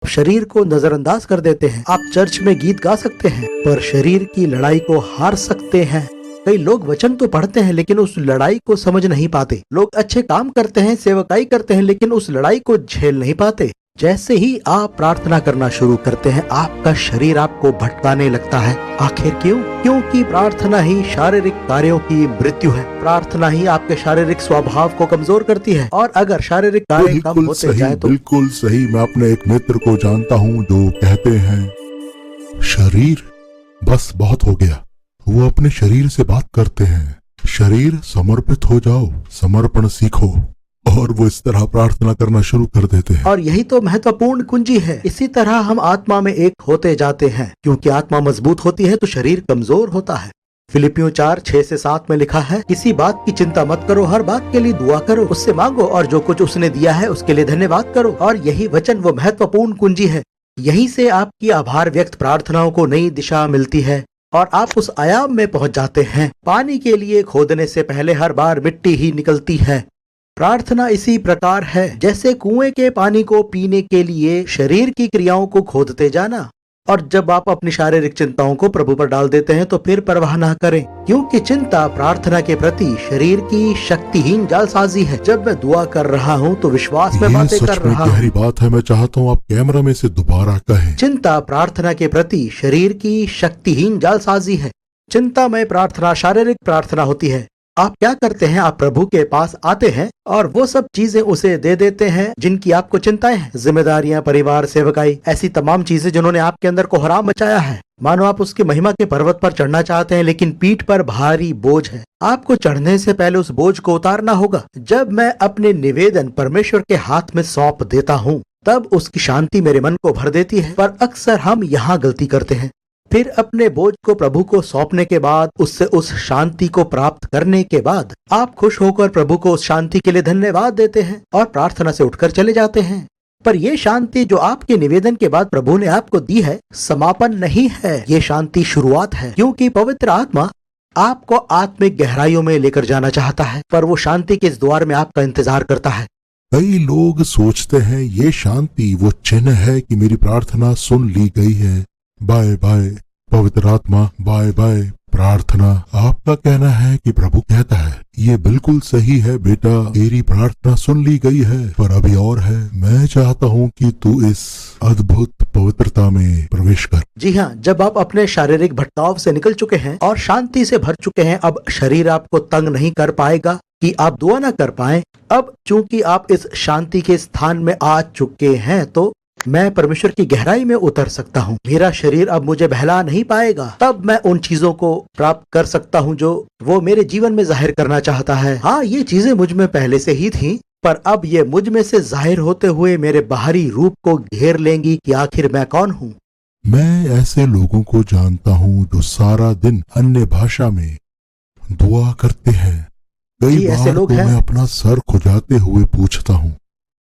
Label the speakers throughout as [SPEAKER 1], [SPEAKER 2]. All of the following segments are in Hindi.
[SPEAKER 1] शरीर को नजरअंदाज कर देते हैं। आप चर्च में गीत गा सकते हैं पर शरीर की लड़ाई को हार सकते हैं। कई लोग वचन तो पढ़ते हैं लेकिन उस लड़ाई को समझ नहीं पाते। लोग अच्छे काम करते हैं, सेवकाई करते हैं, लेकिन उस लड़ाई को झेल नहीं पाते। जैसे ही आप प्रार्थना करना शुरू करते हैं आपका शरीर आपको भटकाने लगता है। आखिर क्यों? क्योंकि प्रार्थना ही शारीरिक कार्यों की मृत्यु है। प्रार्थना ही आपके शारीरिक स्वभाव को कमजोर करती है और अगर शारीरिक कार्य कम होते जाए तो
[SPEAKER 2] बिल्कुल सही। मैं अपने एक मित्र को जानता हूँ जो कहते हैं शरीर बस बहुत हो गया। वो अपने शरीर से बात करते हैं, शरीर समर्पित हो जाओ, समर्पण सीखो, और वो इस तरह प्रार्थना करना शुरू कर देते हैं।
[SPEAKER 1] और यही तो महत्वपूर्ण कुंजी है। इसी तरह हम आत्मा में एक होते जाते हैं। क्योंकि आत्मा मजबूत होती है तो शरीर कमजोर होता है। फिलिपियों 4:6-7 में लिखा है, किसी बात की चिंता मत करो, हर बात के लिए दुआ करो, उससे मांगो और जो कुछ उसने दिया है उसके लिए धन्यवाद करो। और यही वचन वो महत्वपूर्ण कुंजी है। यहीं से आपकी आभार व्यक्त प्रार्थनाओं को नई दिशा मिलती है और आप उस आयाम में पहुंच जाते हैं। पानी के लिए खोदने से पहले हर बार मिट्टी ही निकलती है। प्रार्थना इसी प्रकार है जैसे कुएं के पानी को पीने के लिए शरीर की क्रियाओं को खोदते जाना। और जब आप अपनी शारीरिक चिंताओं को प्रभु पर डाल देते हैं तो फिर परवाह ना करें, क्योंकि चिंता प्रार्थना के प्रति शरीर की शक्तिहीन जालसाजी है। जब मैं दुआ कर रहा हूँ तो विश्वास में बातें कर रहा हूँ।
[SPEAKER 2] गहरी बात है। मैं चाहता हूँ आप कैमरा में से दोबारा कहें।
[SPEAKER 1] चिंता प्रार्थना के प्रति शरीर की शक्तिहीन जालसाजी है। चिंतामय प्रार्थना शारीरिक प्रार्थना होती है। आप क्या करते हैं? आप प्रभु के पास आते हैं और वो सब चीजें उसे दे देते हैं जिनकी आपको चिंताएं हैं। जिम्मेदारियां, परिवार, सेवकाई, ऐसी तमाम चीजें जिन्होंने आपके अंदर कोहराम मचाया है। मानो आप उसकी महिमा के पर्वत पर चढ़ना चाहते हैं लेकिन पीठ पर भारी बोझ है। आपको चढ़ने से पहले उस बोझ को उतारना होगा। जब मैं अपने निवेदन परमेश्वर के हाथ में सौंप देता हूँ तब उसकी शांति मेरे मन को भर देती है। पर अक्सर हम यहाँ गलती करते हैं। फिर अपने बोझ को प्रभु को सौंपने के बाद, उससे उस शांति को प्राप्त करने के बाद आप खुश होकर प्रभु को उस शांति के लिए धन्यवाद देते हैं और प्रार्थना से उठकर चले जाते हैं। पर ये शांति जो आपके निवेदन के बाद प्रभु ने आपको दी है समापन नहीं है, ये शांति शुरुआत है। क्योंकि पवित्र आत्मा आपको आत्मिक गहराइयों में लेकर जाना चाहता है, पर वो शांति के इस द्वार में आपका इंतजार करता है।
[SPEAKER 2] कई लोग सोचते हैं ये शांति वो चिन्ह है कि मेरी प्रार्थना सुन ली गई है। बाय बाय पवित्र आत्मा, बाय बाय प्रार्थना। आपका कहना है कि प्रभु कहता है ये बिल्कुल सही है बेटा, तेरी प्रार्थना सुन ली गई है, पर अभी और है। मैं चाहता हूँ कि तू इस अद्भुत पवित्रता में प्रवेश कर।
[SPEAKER 1] जी हाँ, जब आप अपने शारीरिक भटकाव से निकल चुके हैं और शांति से भर चुके हैं, अब शरीर आपको तंग नहीं कर पाएगा कि आप दुआ न कर पाएं। अब चूंकि आप इस शांति के स्थान में आ चुके हैं तो मैं परमेश्वर की गहराई में उतर सकता हूँ। मेरा शरीर अब मुझे बहला नहीं पाएगा। तब मैं उन चीजों को प्राप्त कर सकता हूँ जो वो मेरे जीवन में जाहिर करना चाहता है। हाँ, ये चीजें मुझ में पहले से ही थीं, पर अब ये मुझ में से जाहिर होते हुए मेरे बाहरी रूप को घेर लेंगी कि आखिर मैं कौन हूँ।
[SPEAKER 2] मैं ऐसे लोगों को जानता हूँ जो सारा दिन अन्य भाषा में दुआ करते हैं। कई
[SPEAKER 1] ऐसे
[SPEAKER 2] बार
[SPEAKER 1] लोग
[SPEAKER 2] तो
[SPEAKER 1] हैं।
[SPEAKER 2] मैं अपना सर खुजाते हुए पूछता हूँ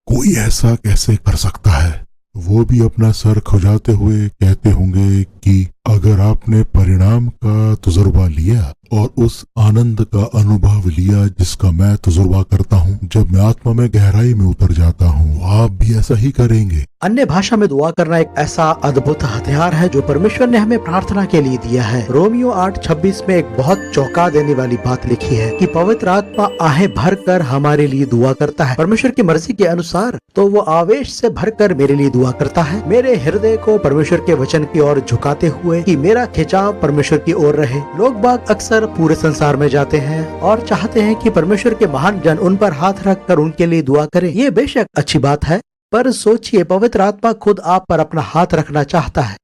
[SPEAKER 2] कोई ऐसा कैसे कर सकता है। वो भी अपना सर खुजाते हुए कहते होंगे कि अगर आपने परिणाम का तजुर्बा लिया और उस आनंद का अनुभव लिया जिसका मैं तजुर्बा करता हूँ जब मैं आत्मा में गहराई में उतर जाता हूँ, आप भी ऐसा ही करेंगे।
[SPEAKER 1] अन्य भाषा में दुआ करना एक ऐसा अद्भुत हथियार है जो परमेश्वर ने हमें प्रार्थना के लिए दिया है। रोमियो 8:26 में एक बहुत चौंका देने वाली बात लिखी है कि पवित्र आत्मा आहें भर कर हमारे लिए दुआ करता है परमेश्वर की मर्जी के अनुसार। तो वो आवेश से भरकर मेरे लिए दुआ करता है, मेरे हृदय को परमेश्वर के वचन की ओर झुकाते हुए कि मेरा खिंचाव परमेश्वर की ओर रहे। लोग बाग अक्सर पूरे संसार में जाते हैं और चाहते हैं कि परमेश्वर के महान जन उन पर हाथ रखकर उनके लिए दुआ करें। ये बेशक अच्छी बात है, पर सोचिए पवित्र आत्मा खुद आप पर अपना हाथ रखना चाहता है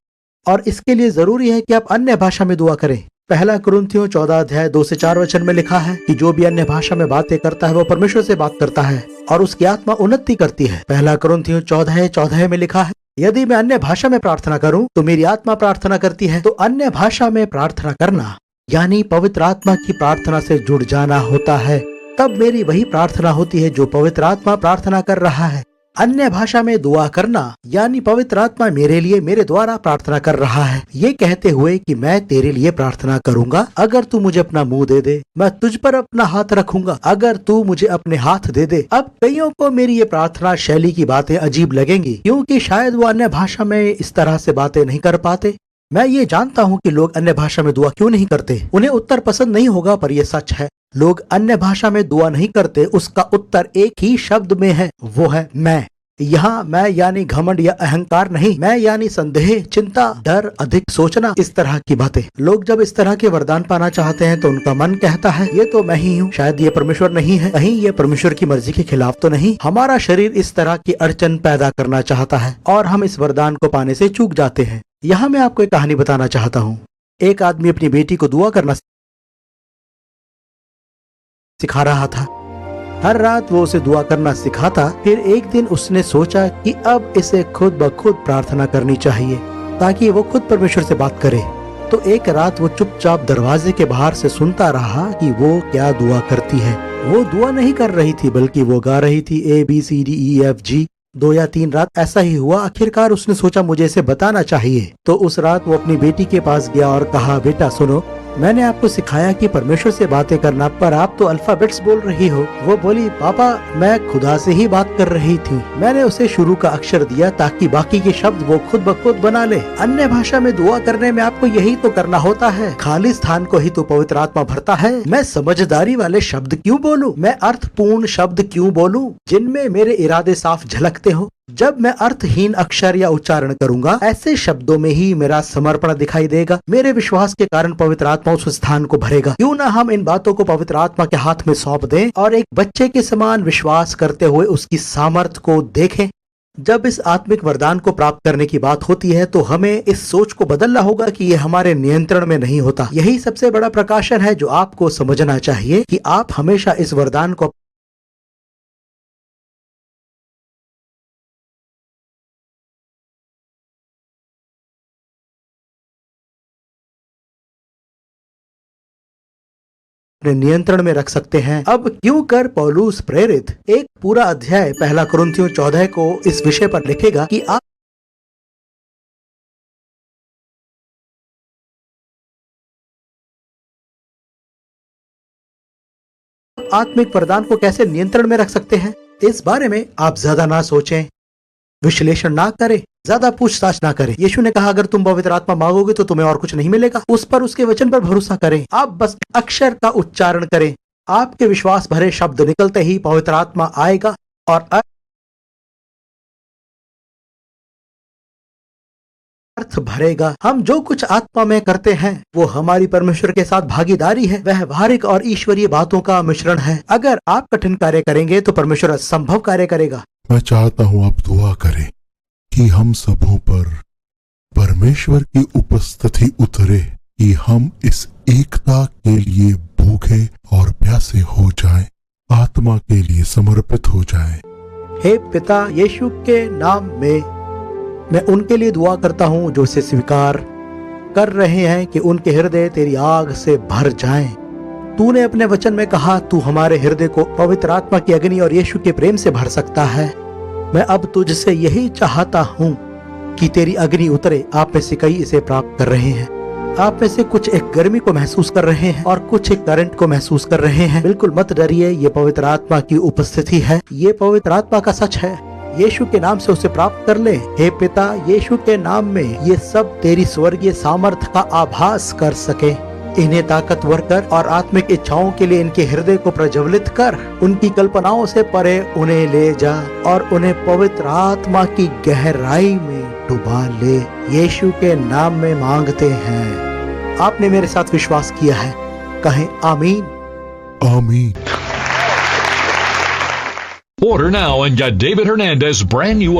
[SPEAKER 1] और इसके लिए जरूरी है कि आप अन्य भाषा में दुआ करें। 1 कुरिन्थियों 14:2-4 में लिखा है कि जो भी अन्य भाषा में बातें करता है वो परमेश्वर से बात करता है और उसकी आत्मा उन्नति करती है। 1 कुरिन्थियों 14:14 में लिखा है, यदि मैं अन्य भाषा में प्रार्थना करूं तो मेरी आत्मा प्रार्थना करती है। तो अन्य भाषा में प्रार्थना करना यानी पवित्र आत्मा की प्रार्थना से जुड़ जाना होता है। तब मेरी वही प्रार्थना होती है जो पवित्र आत्मा प्रार्थना कर रहा है। अन्य भाषा में दुआ करना यानी पवित्र आत्मा मेरे लिए मेरे द्वारा प्रार्थना कर रहा है, ये कहते हुए कि मैं तेरे लिए प्रार्थना करूंगा अगर तू मुझे अपना मुंह दे दे, मैं तुझ पर अपना हाथ रखूंगा अगर तू मुझे अपने हाथ दे दे। अब कईयों को मेरी ये प्रार्थना शैली की बातें अजीब लगेंगी, क्योंकि शायद वो अन्य भाषा में इस तरह से बातें नहीं कर पाते। मैं ये जानता हूँ कि लोग अन्य भाषा में दुआ क्यों नहीं करते। उन्हें उत्तर पसंद नहीं होगा, पर यह सच है। लोग अन्य भाषा में दुआ नहीं करते, उसका उत्तर एक ही शब्द में है, वो है मैं। यहाँ मैं यानी घमंड या अहंकार नहीं, मैं यानी संदेह, चिंता, डर, अधिक सोचना, इस तरह की बातें। लोग जब इस तरह के वरदान पाना चाहते हैं तो उनका मन कहता है ये तो मैं ही हूँ, शायद ये परमेश्वर नहीं है, कहीं ये परमेश्वर की मर्जी के खिलाफ तो नहीं। हमारा शरीर इस तरह की अड़चन पैदा करना चाहता है और हम इस वरदान को पाने से चूक जाते हैं। यहाँ मैं आपको एक कहानी बताना चाहता हूँ। एक आदमी अपनी बेटी को दुआ करना सिखा रहा था। हर रात वो उसे दुआ करना सिखाता। फिर एक दिन उसने सोचा कि अब इसे खुद ब खुद प्रार्थना करनी चाहिए ताकि वो खुद परमेश्वर से बात करे। तो एक रात वो चुपचाप दरवाजे के बाहर से सुनता रहा कि वो क्या दुआ करती है। वो दुआ नहीं कर रही थी, बल्कि वो गा रही थी ABCDEFG। 2 या 3 रात ऐसा ही हुआ। आखिरकार उसने सोचा मुझे इसे बताना चाहिए। तो उस रात वो अपनी बेटी के पास गया और कहा, बेटा सुनो, मैंने आपको सिखाया कि परमेश्वर से बातें करना, पर आप तो अल्फाबेट्स बोल रही हो। वो बोली, पापा मैं खुदा से ही बात कर रही थी। मैंने उसे शुरू का अक्षर दिया ताकि बाकी के शब्द वो खुद ब खुद बना ले। अन्य भाषा में दुआ करने में आपको यही तो करना होता है। खाली स्थान को ही तो पवित्र आत्मा भरता है। मैं समझदारी वाले शब्द क्यों बोलूं? मैं अर्थपूर्ण शब्द क्यों बोलूं जिनमें मेरे इरादे साफ झलकते हो? जब मैं अर्थहीन अक्षर या उच्चारण करूंगा, ऐसे शब्दों में ही मेरा समर्पण दिखाई देगा। मेरे विश्वास के कारण पवित्र आत्मा उस स्थान को भरेगा। क्यों ना हम इन बातों को पवित्र आत्मा के हाथ में सौंप दें और एक बच्चे के समान विश्वास करते हुए उसकी सामर्थ्य को देखें। जब इस आत्मिक वरदान को प्राप्त करने की बात होती है तो हमें इस सोच को बदलना होगा कि ये हमारे नियंत्रण में नहीं होता। यही सबसे बड़ा प्रकाशन है जो आपको समझना चाहिए कि आप हमेशा इस वरदान को अपने नियंत्रण में रख सकते हैं। अब क्यों कर पौलुस प्रेरित एक पूरा अध्याय 1 कुरिन्थियों 14 को इस विषय पर लिखेगा कि आप आत्मिक वरदान को कैसे नियंत्रण में रख सकते हैं। इस बारे में आप ज्यादा ना सोचें, विश्लेषण ना करें, ज्यादा पूछताछ ना करें। यीशु ने कहा, अगर तुम पवित्र आत्मा मांगोगे तो तुम्हें और कुछ नहीं मिलेगा। उस पर, उसके वचन पर भरोसा करें। आप बस अक्षर का उच्चारण करें। आपके विश्वास भरे शब्द निकलते ही पवित्र आत्मा आएगा और अर्थ भरेगा। हम जो कुछ आत्मा में करते हैं वो हमारी परमेश्वर के साथ भागीदारी है, व्यवहारिक और ईश्वरीय बातों का मिश्रण है। अगर आप कठिन कार्य करेंगे तो परमेश्वर असंभव कार्य करेगा।
[SPEAKER 2] मैं चाहता हूँ आप दुआ करें कि हम सबों पर परमेश्वर की उपस्थिति उतरे, कि हम इस एकता के लिए भूखे और प्यासे हो जाएं, आत्मा के लिए समर्पित हो जाएं।
[SPEAKER 1] हे पिता, यीशु के नाम में मैं उनके लिए दुआ करता हूँ जो इसे स्वीकार कर रहे हैं कि उनके हृदय तेरी आग से भर जाएं। तूने अपने वचन में कहा, तू हमारे हृदय को पवित्र आत्मा की अग्नि और यीशु के प्रेम से भर सकता है। मैं अब तुझसे यही चाहता हूँ कि तेरी अग्नि उतरे। आप में से कई इसे प्राप्त कर रहे हैं। आप में से कुछ एक गर्मी को महसूस कर रहे हैं और कुछ एक करंट को महसूस कर रहे हैं। बिल्कुल मत डरिए, ये पवित्र आत्मा की उपस्थिति है। ये पवित्र आत्मा का सच है। यीशु के नाम से उसे प्राप्त कर ले। हे पिता, यीशु के नाम में ये सब तेरी स्वर्गीय सामर्थ्य का आभास कर सके। इन्हें ताकतवर कर और आत्मिक इच्छाओं के लिए इनके हृदय को प्रज्वलित कर। उनकी कल्पनाओं से परे उन्हें ले जा और उन्हें पवित्र आत्मा की गहराई में डुबा ले। यीशु के नाम में मांगते हैं। आपने मेरे साथ विश्वास किया है, कहें आमीन।
[SPEAKER 2] आमीन।
[SPEAKER 3] Order now and get David Hernandez brand new